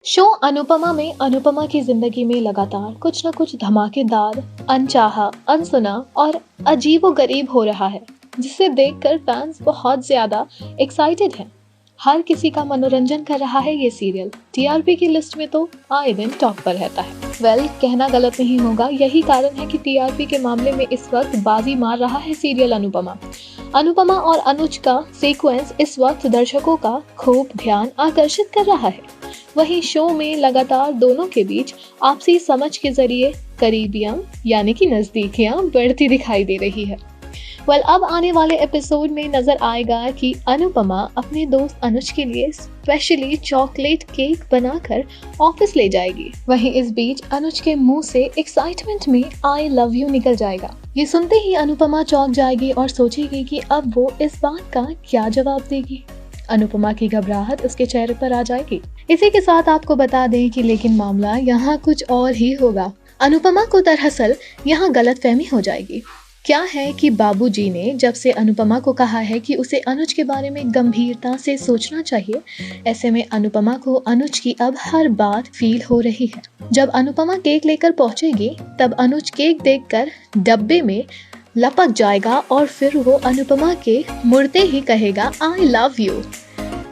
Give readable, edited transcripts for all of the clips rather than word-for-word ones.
Show Anupama में अनुपमा की जिंदगी में लगातार कुछ न कुछ धमाकेदार, अनचाहा, अनसुना और अजीबोगरीब हो रहा है, जिसे देखकर फैंस बहुत ज्यादा एक्साइटेड हैं। हर किसी का मनोरंजन कर रहा है ये सीरियल। टीआरपी की लिस्ट में तो आए दिन टॉप पर रहता है। कहना गलत नहीं होगा, यही कारण है कि टीआरपी के मामले में इस वक्त बाजी मार रहा है सीरियल अनुपमा। अनुपमा और अनुज का सीक्वेंस इस वक्त दर्शकों का खूब ध्यान आकर्षित कर रहा है। वहीं शो में लगातार दोनों के बीच आपसी समझ के जरिए करीबियां यानी कि नजदीकियां बढ़ती दिखाई दे रही है। अब आने वाले एपिसोड में नजर आएगा कि अनुपमा अपने दोस्त अनुज के लिए स्पेशली चॉकलेट केक बनाकर ऑफिस ले जाएगी। वहीं इस बीच अनुज के मुंह से एक्साइटमेंट में आई लव यू निकल जाएगा। ये सुनते ही अनुपमा चौंक जाएगी और सोचेगी कि अब वो इस बात का क्या जवाब देगी। अनुपमा की घबराहट उसके चेहरे पर आ जाएगी। इसी के साथ आपको बता दें कि लेकिन मामला यहाँ कुछ और ही होगा। अनुपमा को दरअसल यहाँ गलतफहमी हो जाएगी। क्या है कि बाबूजी ने जब से अनुपमा को कहा है कि उसे अनुज के बारे में गंभीरता से सोचना चाहिए, ऐसे में अनुपमा को अनुज की अब हर बात फील हो रही है। जब अनुपमा केक लेकर पहुंचेगी तब अनुज केक देखकर डब्बे में लपक जाएगा और फिर वो अनुपमा के मुड़ते ही कहेगा आई लव यू।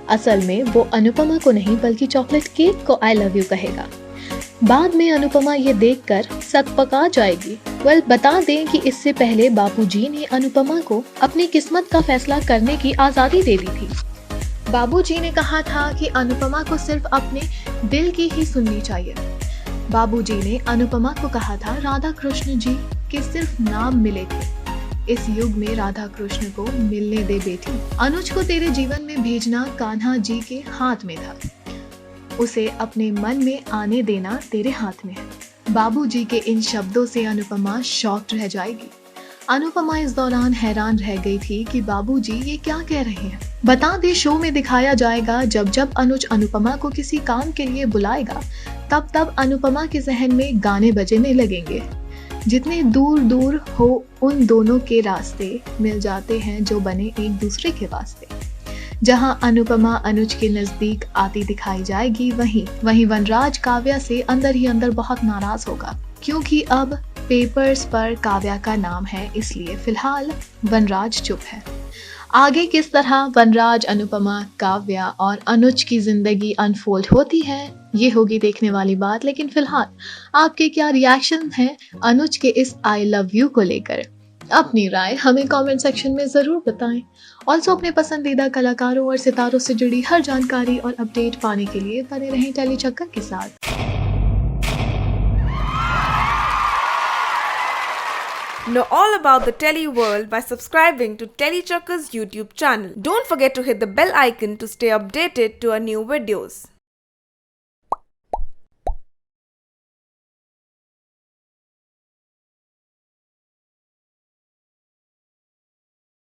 असल में वो अनुपमा को नहीं बल्कि चॉकलेट केक को आई लव यू कहेगा। बाद में अनुपमा ये देखकर सकपका जाएगी। बता दें कि इससे पहले बाबूजी ने अनुपमा को अपनी किस्मत का फैसला करने की आजादी दे दी थी। बाबूजी ने कहा था कि अनुपमा को सिर्फ अपने दिल की ही सुननी चाहिए। बाबूजी ने अनुपमा को कहा था राधा कृष्ण जी के सिर्फ नाम मिले थे। इस युग में राधा कृष्ण को मिलने दे बेटी। अनुज को तेरे जीवन में भेजना कान्हा जी के हाथ में था। उसे अपने मन में आने देना तेरे हाथ में है। बाबूजी के इन शब्दों से अनुपमा शॉक्ड रह जाएगी। अनुपमा इस दौरान हैरान रह गई थी कि बाबूजी ये क्या कह रहे हैं। बता दे शो में दिखाया जाएगा जब जब अनुज अनुपमा को किसी काम के लिए बुलाएगा तब तब अनुपमा के जहन में गाने बजने लगेंगे। जितने दूर दूर हो उन दोनों के रास्ते मिल जाते हैं जो बने एक दूसरे के वास्ते। जहां अनुपमा अनुज के नजदीक आती दिखाई जाएगी, वहीं वनराज काव्या से अंदर ही अंदर बहुत नाराज होगा, क्योंकि अब पेपर्स पर काव्या का नाम है, इसलिए फिलहाल वनराज चुप है। आगे किस तरह वनराज, अनुपमा, काव्या और अनुज की जिंदगी अनफोल्ड होती है ये होगी देखने वाली बात। लेकिन फिलहाल आपके क्या रिएक्शन हैं अनुज के इस आई लव यू को लेकर? अपनी राय हमें कमेंट सेक्शन में जरूर बताएं। ऑल्सो अपने पसंदीदा कलाकारों और सितारों से जुड़ी हर जानकारी और अपडेट पाने के लिए बने रहें टेली चक्कर के साथ। Know all about the Telly world by subscribing to Telly Chakka's YouTube channel. Don't forget to hit the bell icon to stay updated to our new videos.